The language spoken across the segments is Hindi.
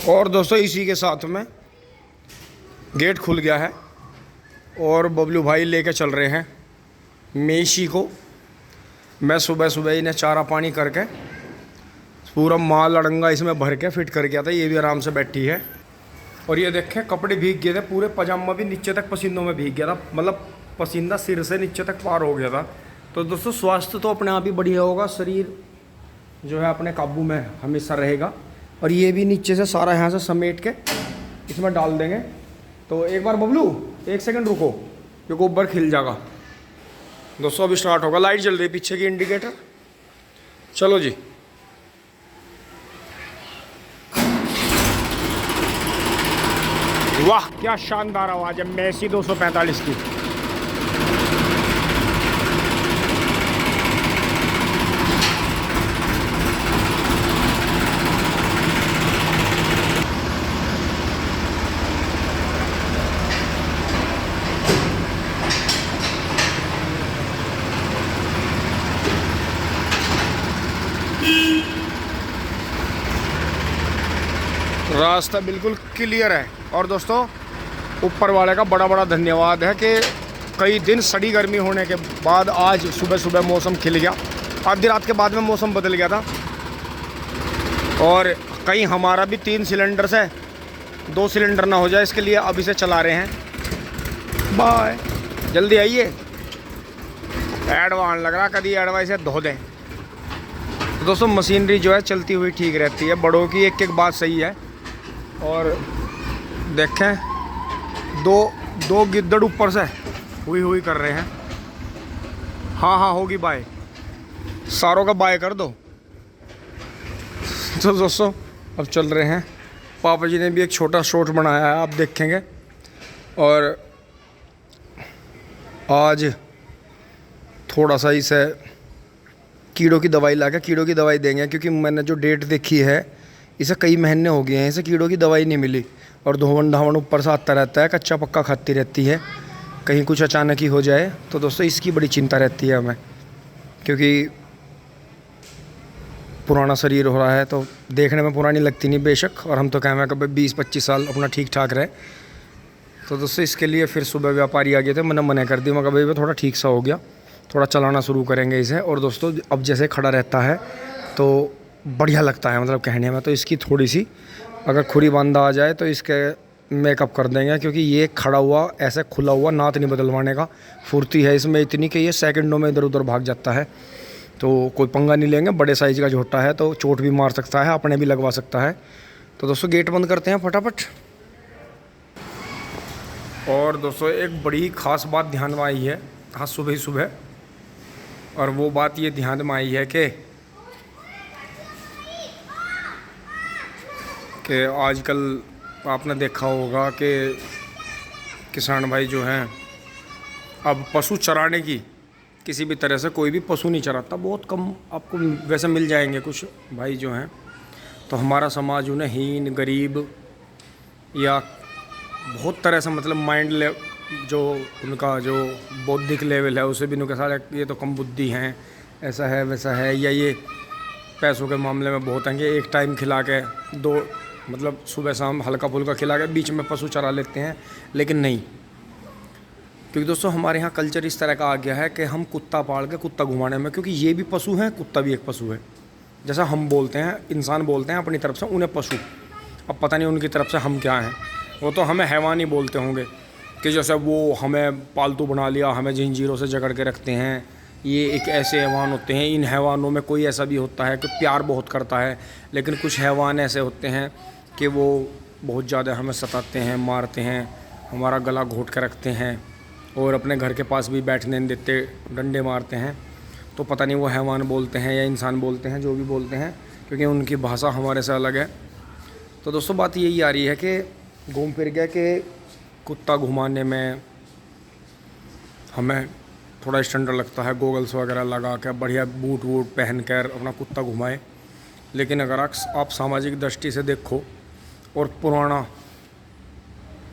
और दोस्तों इसी के साथ में गेट खुल गया है और बबलू भाई लेके चल रहे हैं मेशी को। मैं सुबह सुबह इन्हें चारा पानी करके पूरा माल अड़ंगा इसमें भर के फिट कर गया था। ये भी आराम से बैठी है। और ये देखें कपड़े भीग गए थे पूरे, पजामा भी नीचे तक पसीनों में भीग गया था, मतलब पसीना सिर से नीचे तक पार हो गया था। तो दोस्तों स्वास्थ्य तो अपने आप ही बढ़िया होगा, शरीर जो है अपने काबू में हमेशा रहेगा। और ये भी नीचे से सारा यहाँ से समेट के इसमें डाल देंगे। तो एक बार बबलू 1 सेकंड रुको, ये गोबर खिल जाएगा। दोस्तों अभी स्टार्ट होगा। लाइट जल रही है पीछे की, इंडिकेटर। चलो जी। वाह क्या शानदार आवाज़ है मेसी 245 की। रास्ता बिल्कुल क्लियर है। और दोस्तों ऊपर वाले का बड़ा बड़ा धन्यवाद है कि कई दिन सड़ी गर्मी होने के बाद आज सुबह सुबह मौसम खिल गया। आधी रात के बाद में मौसम बदल गया था। और कहीं हमारा भी 3 सिलेंडर से 2 सिलेंडर ना हो जाए, इसके लिए अभी से चला रहे हैं। बाय, जल्दी आइए। एडवांस लग रहा, कभी एडवांस से धो दें। तो दोस्तों मशीनरी जो है चलती हुई ठीक रहती है। बड़ों की एक एक बात सही है। और देखें दो गिद्दड़ ऊपर से हुई कर रहे हैं। हाँ होगी बाय, सारों का बाय कर दो। तो दोस्तों अब चल रहे हैं। पापा जी ने भी एक छोटा शॉट बनाया है, आप देखेंगे। और आज थोड़ा सा इसे कीड़ों की दवाई लाकर कीड़ों की दवाई देंगे, क्योंकि मैंने जो डेट देखी है इसे कई महीने हो गए हैं, इसे कीड़ों की दवाई नहीं मिली। और धोवन धावन ऊपर से आता रहता है, कच्चा पक्का खाती रहती है, कहीं कुछ अचानक ही हो जाए। तो दोस्तों इसकी बड़ी चिंता रहती है हमें, क्योंकि पुराना शरीर हो रहा है तो देखने में पुरानी लगती नहीं बेशक। और हम तो कहें कि 20-25 साल अपना ठीक ठाक रहे। तो दोस्तों इसके लिए फिर सुबह व्यापारी आ गए थे, मैंने मना कर दिया। मगर भाई थोड़ा ठीक सा हो गया, थोड़ा चलाना शुरू करेंगे इसे। और दोस्तों अब जैसे खड़ा रहता है तो बढ़िया लगता है, मतलब कहने में। तो इसकी थोड़ी सी अगर खुरी बांधा आ जाए तो इसके मेकअप कर देंगे, क्योंकि ये खड़ा हुआ ऐसे खुला हुआ नात नहीं बदलवाने का फुर्ती है इसमें इतनी कि ये सेकंडों में इधर उधर भाग जाता है। तो कोई पंगा नहीं लेंगे। बड़े साइज़ का झोटा है तो चोट भी मार सकता है, अपने भी लगवा सकता है। तो दोस्तों गेट बंद करते हैं फटाफट। और दोस्तों एक बड़ी ख़ास बात ध्यान में आई है आज सुबह ही सुबह। और वो बात ये ध्यान में आई है कि आजकल आपने देखा होगा कि किसान भाई जो हैं अब पशु चराने की किसी भी तरह से कोई भी पशु नहीं चराता। बहुत कम आपको वैसे मिल जाएंगे कुछ भाई जो हैं। तो हमारा समाज उन्हें हीन, गरीब या बहुत तरह से मतलब माइंड जो उनका जो बौद्धिक लेवल है उसे भी उनके साथ ये तो कम बुद्धि हैं, ऐसा है वैसा है, या ये पैसों के मामले में बहुत हैं कि एक टाइम खिला के दो मतलब सुबह शाम हल्का फुल्का खिला के बीच में पशु चरा लेते हैं। लेकिन नहीं, क्योंकि दोस्तों हमारे यहाँ कल्चर इस तरह का आ गया है कि हम कुत्ता पाल के कुत्ता घुमाने में, क्योंकि ये भी पशु हैं, कुत्ता भी एक पशु है। जैसा हम बोलते हैं, इंसान बोलते हैं अपनी तरफ से उन्हें पशु, अब पता नहीं उनकी तरफ से हम क्या हैं। वो तो हमें हैवान ही बोलते होंगे कि जैसे वो हमें पालतू बना लिया, हमें जंजीरों से जकड़ के रखते हैं। ये एक ऐसे हैवान होते हैं। इन हैवानों में कोई ऐसा भी होता है कि प्यार बहुत करता है, लेकिन कुछ हैवान ऐसे होते हैं कि वो बहुत ज़्यादा हमें सताते हैं, मारते हैं, हमारा गला घोट कर रखते हैं और अपने घर के पास भी बैठने नहीं देते, डंडे मारते हैं। तो पता नहीं वो हैवान बोलते हैं या इंसान बोलते हैं, जो भी बोलते हैं, क्योंकि उनकी भाषा हमारे से अलग है। तो दोस्तों बात यही आ रही है कि घूम फिर गया कि कुत्ता घुमाने में हमें थोड़ा स्टैंडर्ड लगता है, गोगल्स वगैरह लगा कर बढ़िया बूट वूट पहन कर अपना कुत्ता घुमाए। लेकिन अगर आप सामाजिक दृष्टि से देखो और पुराना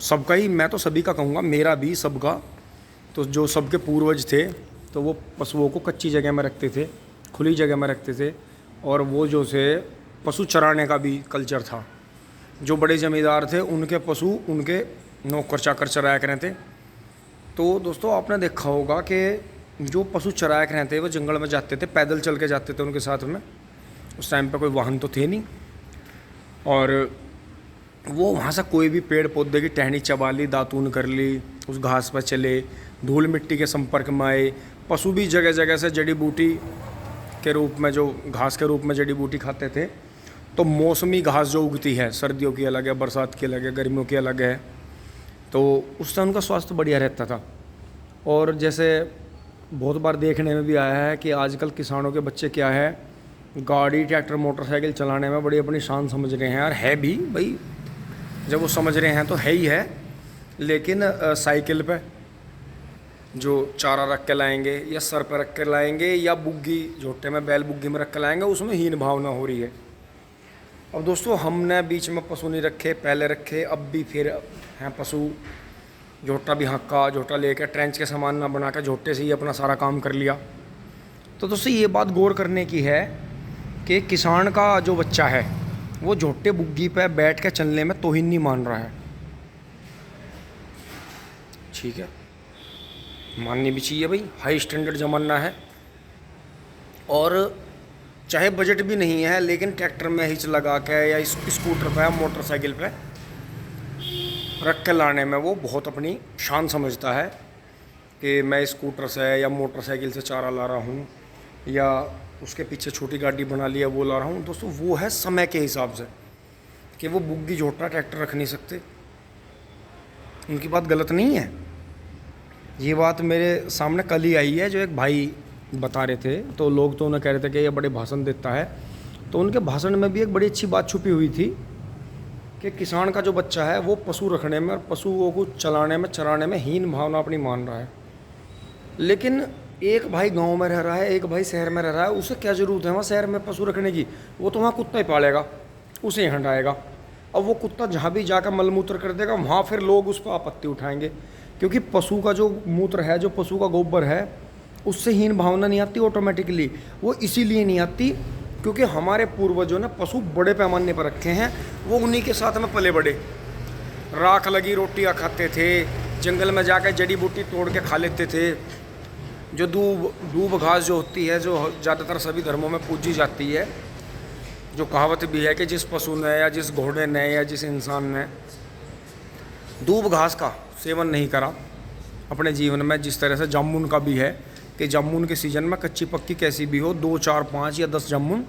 सबका ही, मैं तो सभी का कहूँगा, मेरा भी सबका, तो जो सबके पूर्वज थे तो वो पशुओं को कच्ची जगह में रखते थे, खुली जगह में रखते थे। और वो जो से पशु चराने का भी कल्चर था। जो बड़े ज़मींदार थे उनके पशु उनके नौकर चाकर चराया करते थे। तो दोस्तों आपने देखा होगा कि जो पशु चराया करते थे वो जंगल में जाते थे, पैदल चल के जाते थे उनके साथ में। उस टाइम पे कोई वाहन तो थे नहीं, और वो वहाँ से कोई भी पेड़ पौधे की टहनी चबा ली, दातून कर ली, उस घास पर चले, धूल मिट्टी के संपर्क में आए। पशु भी जगह जगह से जड़ी बूटी के रूप में, जो घास के रूप में जड़ी बूटी खाते थे। तो मौसमी घास जो उगती है, सर्दियों की अलग है, बरसात की अलग है, गर्मियों की अलग है, तो उससे उनका स्वास्थ्य बढ़िया रहता था। और जैसे बहुत बार देखने में भी आया है कि आजकल किसानों के बच्चे क्या है, गाड़ी ट्रैक्टर मोटरसाइकिल चलाने में बड़ी अपनी शान समझ रहे हैं। यार है भी भाई, जब वो समझ रहे हैं तो है ही है, लेकिन साइकिल पे जो चारा रख के लाएंगे या सर पर रख के लाएंगे या बुग्गी झोटे में, बैल बुग्गी में रख के लाएंगे, उसमें हीन भावना हो रही है। अब दोस्तों हमने बीच में पशु नहीं रखे, पहले रखे, अब भी फिर हैं पशु। झोटा भी हक्का, झोटा लेकर ट्रेंच के सामान ना बना कर झोटे से ही अपना सारा काम कर लिया। तो दोस्तों ये बात गौर करने की है कि किसान का जो बच्चा है वो झोटे बुग्गी पे बैठ के चलने में तौहीन नहीं मान रहा है। ठीक है, माननी भी चाहिए भाई, हाई स्टैंडर्ड ज़माना है। और चाहे बजट भी नहीं है, लेकिन ट्रैक्टर में हिच लगा के या स्कूटर पे या मोटरसाइकिल पे रख के लाने में वो बहुत अपनी शान समझता है कि मैं स्कूटर से या मोटरसाइकिल से चारा ला रहा हूँ, या उसके पीछे छोटी गाड़ी बना लिया वो ला रहा हूँ। दोस्तों वो है समय के हिसाब से, कि वो बुग्गी झोटा ट्रैक्टर रख नहीं सकते। उनकी बात गलत नहीं है। ये बात मेरे सामने कल ही आई है, जो एक भाई बता रहे थे, तो लोग तो उन्हें कह रहे थे कि ये बड़े भाषण देता है। तो उनके भाषण में भी एक बड़ी अच्छी बात छुपी हुई थी कि किसान का जो बच्चा है वो पशु रखने में और पशुओं को चलाने में, चराने में हीन भावना अपनी मान रहा है। लेकिन एक भाई गांव में रह रहा है, एक भाई शहर में रह रहा है, उसे क्या ज़रूरत है वहाँ शहर में पशु रखने की? वो तो वहाँ कुत्ता ही पालेगा, उसे ही हंडाएगा। अब वो कुत्ता जहाँ भी जाकर मलमूत्र कर देगा, वहाँ फिर लोग उस पर आपत्ति उठाएंगे, क्योंकि पशु का जो मूत्र है, जो पशु का गोबर है, उससे हीन भावना नहीं आती ऑटोमेटिकली। वो इसीलिए नहीं आती क्योंकि हमारे पूर्वजों ने पशु बड़े पैमाने पर रखे हैं, वो उन्हीं के साथ में पले बड़े। राख लगी रोटियां खाते थे, जंगल में जाकर जड़ी बूटी तोड़ के खा लेते थे। जो दूब घास जो होती है, जो ज़्यादातर सभी धर्मों में पूजी जाती है, जो कहावत भी है कि जिस पशु ने या जिस घोड़े ने या जिस इंसान ने दूब घास का सेवन नहीं करा अपने जीवन में, जिस तरह से जामुन का भी है कि जामुन के सीज़न में कच्ची पक्की कैसी भी हो, 2, 4, 5 या 10 जामुन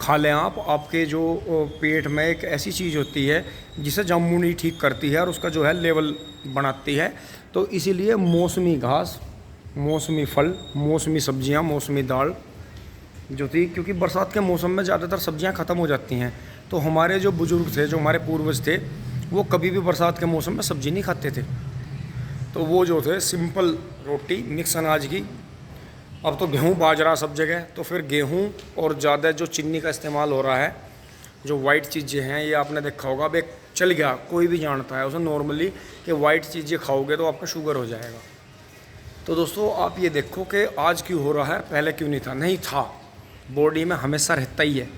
खा लें आप, आपके जो पेट में एक ऐसी चीज़ होती है जिसे जामुन ही ठीक करती है और उसका जो है लेवल बनाती है। तो इसीलिए मौसमी घास, मौसमी फल, मौसमी सब्जियां, मौसमी दाल जो थी, क्योंकि बरसात के मौसम में ज़्यादातर सब्जियां ख़त्म हो जाती हैं। तो हमारे जो बुज़ुर्ग थे, जो हमारे पूर्वज थे, वो कभी भी बरसात के मौसम में सब्ज़ी नहीं खाते थे। तो वो जो थे सिंपल रोटी मिक्स अनाज की। अब तो गेहूँ बाजरा सब जगह, तो फिर गेहूँ और ज़्यादा जो चीनी का इस्तेमाल हो रहा है, जो वाइट चीज़ें हैं, ये आपने देखा होगा। अब एक चल गया, कोई भी जानता है उसे नॉर्मली कि वाइट चीज़ें खाओगे तो आपका शुगर हो जाएगा। तो दोस्तों आप ये देखो कि आज क्यों हो रहा है, पहले क्यों नहीं था? नहीं था, बॉडी में हमेशा रहता ही है,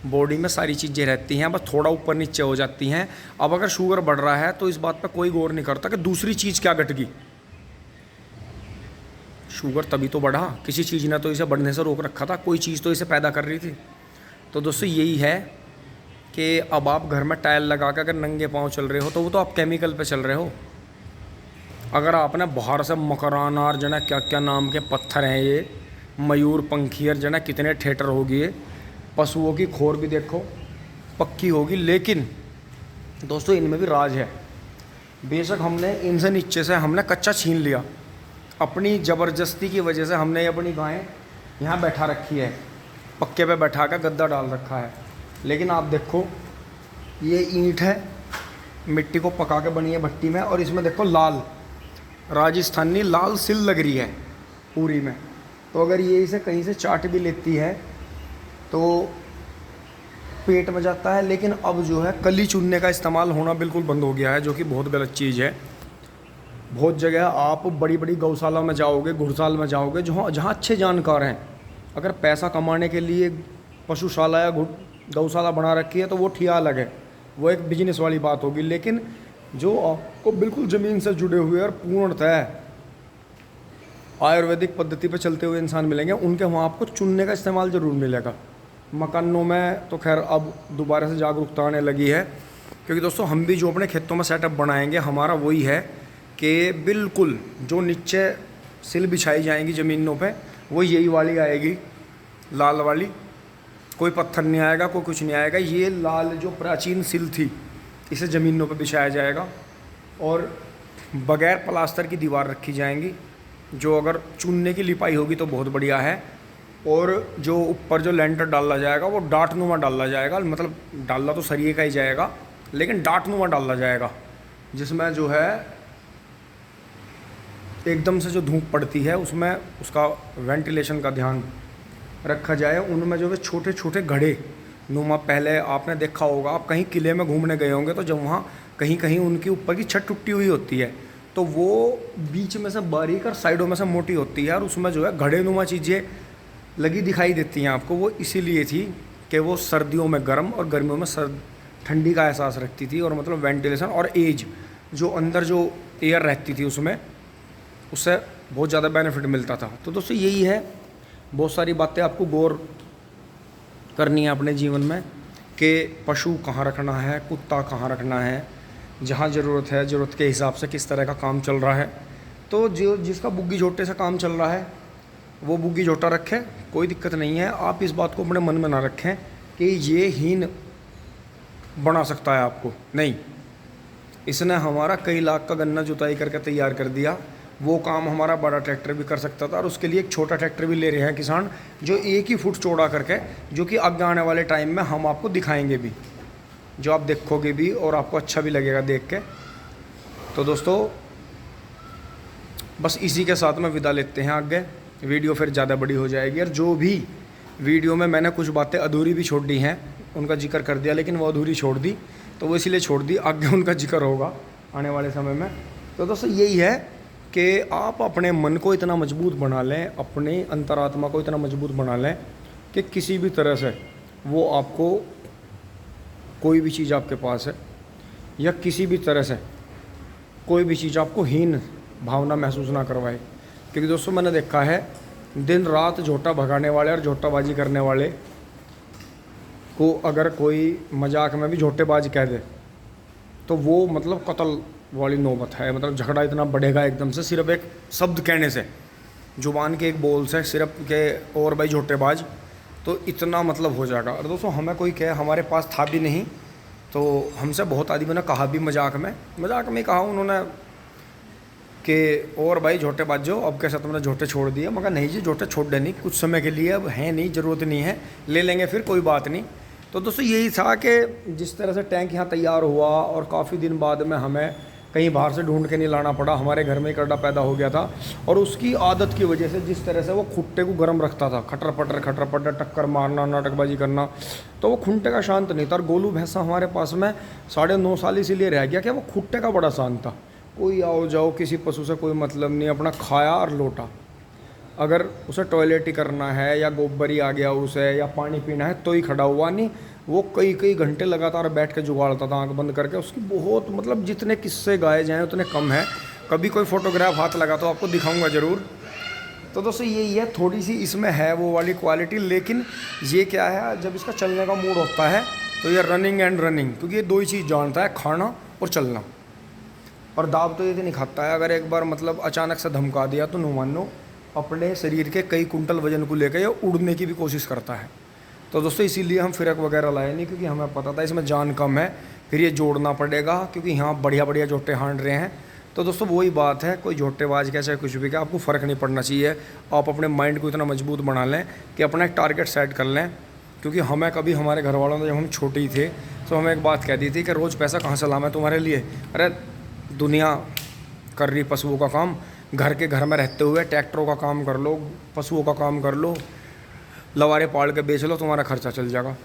बॉडी में सारी चीज़ें रहती हैं, बस थोड़ा ऊपर नीचे हो जाती हैं। अब अगर शुगर बढ़ रहा है तो इस बात पर कोई गौर नहीं करता कि दूसरी चीज़ क्या घट गई। शुगर तभी तो बढ़ा, किसी चीज़ ने तो इसे बढ़ने से रोक रखा था, कोई चीज़ तो इसे पैदा कर रही थी। तो दोस्तों यही है कि अब आप घर में टाइल लगा कर अगर नंगे पाँव चल रहे हो तो वो तो आप केमिकल पे चल रहे हो। अगर आपने बाहर से मकरान और जना क्या क्या नाम के पत्थर हैं, ये मयूर पंखियर जना कितने थिएटर होगी, पशुओं की खोर भी देखो पक्की होगी, लेकिन दोस्तों इनमें भी राज है। बेशक हमने इनसे नीचे से हमने कच्चा छीन लिया, अपनी ज़बरदस्ती की वजह से हमने अपनी गायें यहाँ बैठा रखी है, पक्के पे बैठा कर गद्दा डाल रखा है। लेकिन आप देखो ये ईंट है, मिट्टी को पका के बनी है भट्टी में, और इसमें देखो लाल राजस्थानी लाल सिल लग रही है पूरी में। तो अगर ये इसे कहीं से चाट भी लेती है तो पेट में जाता है। लेकिन अब जो है कली चुनने का इस्तेमाल होना बिल्कुल बंद हो गया है, जो कि बहुत गलत चीज़ है। बहुत जगह आप बड़ी बड़ी गौशाला में जाओगे, घुड़साल में जाओगे, जहाँ अच्छे जानकार हैं, अगर पैसा कमाने के लिए पशुशाला या गौशाला बना रखी है तो वो ठिया अलग है। वो एक बिजनेस वाली बात होगी। लेकिन जो आपको बिल्कुल ज़मीन से जुड़े हुए और पूर्णतः आयुर्वेदिक पद्धति पे चलते हुए इंसान मिलेंगे, उनके वहाँ आपको चुनने का इस्तेमाल ज़रूर मिलेगा। मकानों में तो खैर अब दोबारा से जागरूकता आने लगी है, क्योंकि दोस्तों हम भी जो अपने खेतों में सेटअप बनाएंगे, हमारा वही है कि बिल्कुल जो नीचे सिल बिछाई जाएंगी ज़मीनों पे, वो यही वाली आएगी, लाल वाली। कोई पत्थर नहीं आएगा, कोई कुछ नहीं आएगा। ये लाल जो प्राचीन सिल थी, इसे ज़मीनों पे बिछाया जाएगा और बगैर प्लास्टर की दीवार रखी जाएंगी। जो अगर चूने की लिपाई होगी तो बहुत बढ़िया है। और जो ऊपर जो लेंटर डाला जाएगा वो डाटनुमा डाला जाएगा, मतलब डालना तो सरिये का ही जाएगा, लेकिन डाटनुमा डाला जाएगा, जिसमें जो है एकदम से जो धूप पड़ती है उसमें उसका वेंटिलेशन का ध्यान रखा जाए। उनमें जो है छोटे छोटे घड़े नुमा, पहले आपने देखा होगा, आप कहीं किले में घूमने गए होंगे तो जब वहाँ कहीं कहीं उनकी ऊपर की छत टूटी हुई होती है, तो वो बीच में से बारीक और साइडों में से मोटी होती है, और उसमें जो है घड़े नुमा चीज़ें लगी दिखाई देती हैं आपको। वो इसीलिए थी कि वो सर्दियों में गर्म और गर्मियों में सर्द ठंडी का एहसास रखती थी, और मतलब वेंटिलेशन और एज जो अंदर जो एयर रहती थी उसमें, उससे बहुत ज़्यादा बेनिफिट मिलता था। तो दोस्तों यही है, बहुत सारी बातें आपको गौर करनी है अपने जीवन में कि पशु कहाँ रखना है, कुत्ता कहाँ रखना है, जहाँ ज़रूरत है, ज़रूरत के हिसाब से किस तरह का काम चल रहा है। तो जो जिसका बुग्गी झोटे से काम चल रहा है वो बुग्गी झोटा रखे, कोई दिक्कत नहीं है। आप इस बात को अपने मन में ना रखें कि ये हीन बना सकता है आपको, नहीं। इसने हमारा कई लाख का गन्ना जुताई करके तैयार कर दिया। वो काम हमारा बड़ा ट्रैक्टर भी कर सकता था, और उसके लिए एक छोटा ट्रैक्टर भी ले रहे हैं किसान, जो 1 ही फुट चौड़ा करके, जो कि आगे आने वाले टाइम में हम आपको दिखाएंगे भी, जो आप देखोगे भी और आपको अच्छा भी लगेगा देख के। तो दोस्तों बस इसी के साथ में विदा लेते हैं, आगे वीडियो फिर ज़्यादा बड़ी हो जाएगी। और जो भी वीडियो में मैंने कुछ बातें अधूरी भी छोड़ दी हैं, उनका जिक्र कर दिया, लेकिन वो अधूरी छोड़ दी, तो वो इसीलिए छोड़ दी, आगे उनका जिक्र होगा आने वाले समय में। तो दोस्तों यही है कि आप अपने मन को इतना मजबूत बना लें, अपने अंतरात्मा को इतना मजबूत बना लें कि किसी भी तरह से वो आपको, कोई भी चीज़ आपके पास है या किसी भी तरह से कोई भी चीज़ आपको हीन भावना महसूस ना करवाए। क्योंकि दोस्तों मैंने देखा है, दिन रात झोटा भगाने वाले और झोटाबाजी करने वाले को अगर कोई मजाक में भी झोटेबाज कह दे तो वो मतलब कत्ल वाली नौबत है। मतलब झगड़ा इतना बढ़ेगा एकदम से, सिर्फ एक शब्द कहने से, जुबान के एक बोल से, सिर्फ के और भाई झोटेबाज, तो इतना मतलब हो जाएगा। और दोस्तों हमें कोई कहे, हमारे पास था भी नहीं, तो हमसे बहुत आदमी ने कहा भी मजाक में ही कहा उन्होंने कि और भाई झोटेबाज जो, अब कैसा तुमने झोटे छोड़ दिए। मगर नहीं जी, झोटे छोड़ देनी कुछ समय के लिए, अब है नहीं, ज़रूरत नहीं है, ले लेंगे फिर, कोई बात नहीं। तो दोस्तों यही था कि जिस तरह से टैंक यहाँ तैयार हुआ और काफ़ी दिन बाद में हमें कहीं बाहर से ढूंढ के नहीं लाना पड़ा, हमारे घर में ही करड़ा पैदा हो गया था। और उसकी आदत की वजह से जिस तरह से वो खुट्टे को गर्म रखता था, खटर पटर टक्कर मारना, नाटकबाजी करना, तो वो खुट्टे का शांत नहीं था। और गोलू भैंसा हमारे पास में 9.5 साल इसीलिए रह गया कि वो खुट्टे का बड़ा शांत था। कोई आओ जाओ, किसी पशु से कोई मतलब नहीं, अपना खाया और लौटा। अगर उसे टॉयलेट ही करना है या गोबर ही आ गया उसे या पानी पीना है तो ही खड़ा हुआ, नहीं वो कई घंटे लगातार बैठ के जुगाड़ता था आंख बंद करके। उसकी बहुत मतलब जितने किस्से गाए जाएँ उतने कम हैं। कभी कोई फोटोग्राफ हाथ लगा तो आपको दिखाऊंगा ज़रूर। तो दोस्तों यही है, थोड़ी सी इसमें है वो वाली क्वालिटी, लेकिन ये क्या है, जब इसका चलने का मूड होता है तो ये रनिंग एंड रनिंग, क्योंकि ये 2 ही चीज़ जानता है, खाना और चलना। और दाब तो ये नहीं खाता है। अगर एक बार मतलब अचानक से धमका दिया तो नो मानो अपने शरीर के कई कुंटल वजन को लेकर ये उड़ने की भी कोशिश करता है। तो दोस्तों इसीलिए हम फिरक वगैरह लाए नहीं, क्योंकि हमें पता था इसमें जान कम है, फिर ये जोड़ना पड़ेगा, क्योंकि यहाँ बढ़िया झोटे हांड रहे हैं। तो दोस्तों वही बात है, कोई झोटेबाज का चाहे कुछ भी का, आपको फ़र्क नहीं पड़ना चाहिए। आप अपने माइंड को इतना मजबूत बना लें कि अपना एक टारगेट सेट कर लें। क्योंकि हमें कभी हमारे घर वालों ने, जब हम छोटे ही थे, तो हमें एक बात कह दी थी कि रोज़ पैसा कहाँ से लाना है तुम्हारे लिए। अरे दुनिया कर रही पशुओं का काम, घर में रहते हुए ट्रैक्टरों का काम कर लो, पशुओं का काम कर लो, लवारे पाल के बेच लो, तुम्हारा खर्चा चल जाएगा।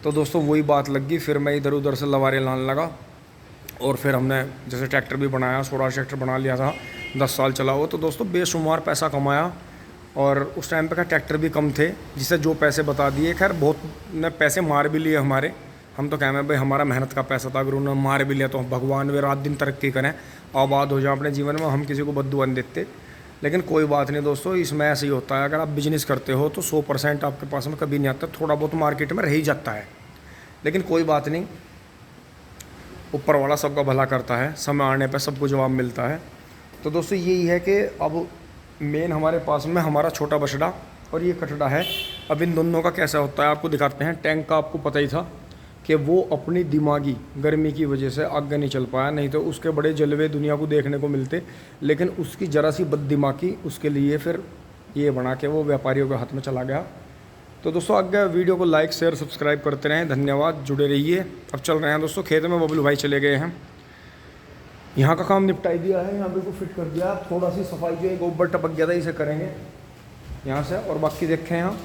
तो दोस्तों वही बात लग गई, फिर मैं इधर उधर से लवारे लाने लगा। और फिर हमने जैसे ट्रैक्टर भी बनाया, स्वराज ट्रैक्टर बना लिया था, 10 साल चला हुआ। तो दोस्तों बेशुमार पैसा कमाया। और उस टाइम पे का ट्रैक्टर भी कम थे, जिसे जो पैसे बता दिए, खैर बहुत ने पैसे मार भी लिए हम तो कहें भाई हमारा मेहनत का पैसा था, अगर उन्होंने मार भी लिया तो भगवान वे रात दिन तरक्की करें, आबाद हो जाए अपने जीवन में, हम किसी को बद्दुआ नहीं देते। लेकिन कोई बात नहीं दोस्तों, इसमें ऐसे ही होता है, अगर आप बिजनेस करते हो तो 100% आपके पास में कभी नहीं आता, थोड़ा बहुत मार्केट में रह ही जाता है। लेकिन कोई बात नहीं, ऊपर वाला सबका भला करता है, समय आने पर सबको जवाब मिलता है। तो दोस्तों यही है कि अब मेन हमारे पास में हमारा छोटा बछड़ा और ये कटड़ा है। अब इन दोनों का कैसा होता है आपको दिखाते हैं। टैंक का आपको पता ही था कि वो अपनी दिमागी गर्मी की वजह से आगे नहीं चल पाया, नहीं तो उसके बड़े जलवे दुनिया को देखने को मिलते। लेकिन उसकी ज़रा सी बददिमागी उसके लिए फिर ये बना के वो व्यापारियों के हाथ में चला गया। तो दोस्तों आगे वीडियो को लाइक शेयर सब्सक्राइब करते रहें, धन्यवाद, जुड़े रहिए। अब चल रहे हैं दोस्तों खेत में, बबलू भाई चले गए हैं, यहाँ का काम निपटाई दिया है, यहाँ पे को फिट कर दिया। थोड़ा सी सफाई जो है गोबर टपक गया था, इसे करेंगे यहाँ से। और बाकी देखें यहाँ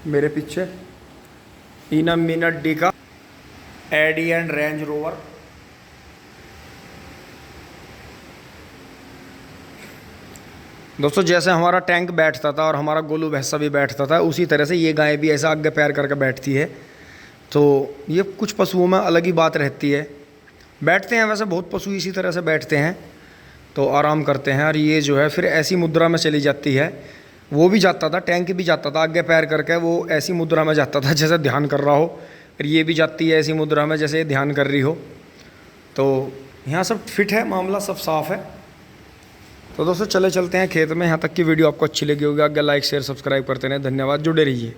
मेरे पीछे इना मिनट डी का एडियन रेंज रोवर। दोस्तों जैसे हमारा टैंक बैठता था और हमारा गोलू भैंसा भी बैठता था, उसी तरह से ये गाय भी ऐसा आगे पैर करके बैठती है। तो ये कुछ पशुओं में अलग ही बात रहती है, बैठते हैं वैसे बहुत पशु इसी तरह से बैठते हैं तो आराम करते हैं। और ये जो है फिर ऐसी मुद्रा में चली जाती है, वो भी जाता था, टैंक भी जाता था आगे पैर करके, वो ऐसी मुद्रा में जाता था जैसे ध्यान कर रहा हो। और ये भी जाती है ऐसी मुद्रा में जैसे ध्यान कर रही हो। तो यहाँ सब फिट है, मामला सब साफ़ है। तो दोस्तों चलते हैं खेत में। यहाँ तक की वीडियो आपको अच्छी लगी होगी, आगे लाइक शेयर सब्सक्राइब करते रहें, धन्यवाद, जुड़े रहिए।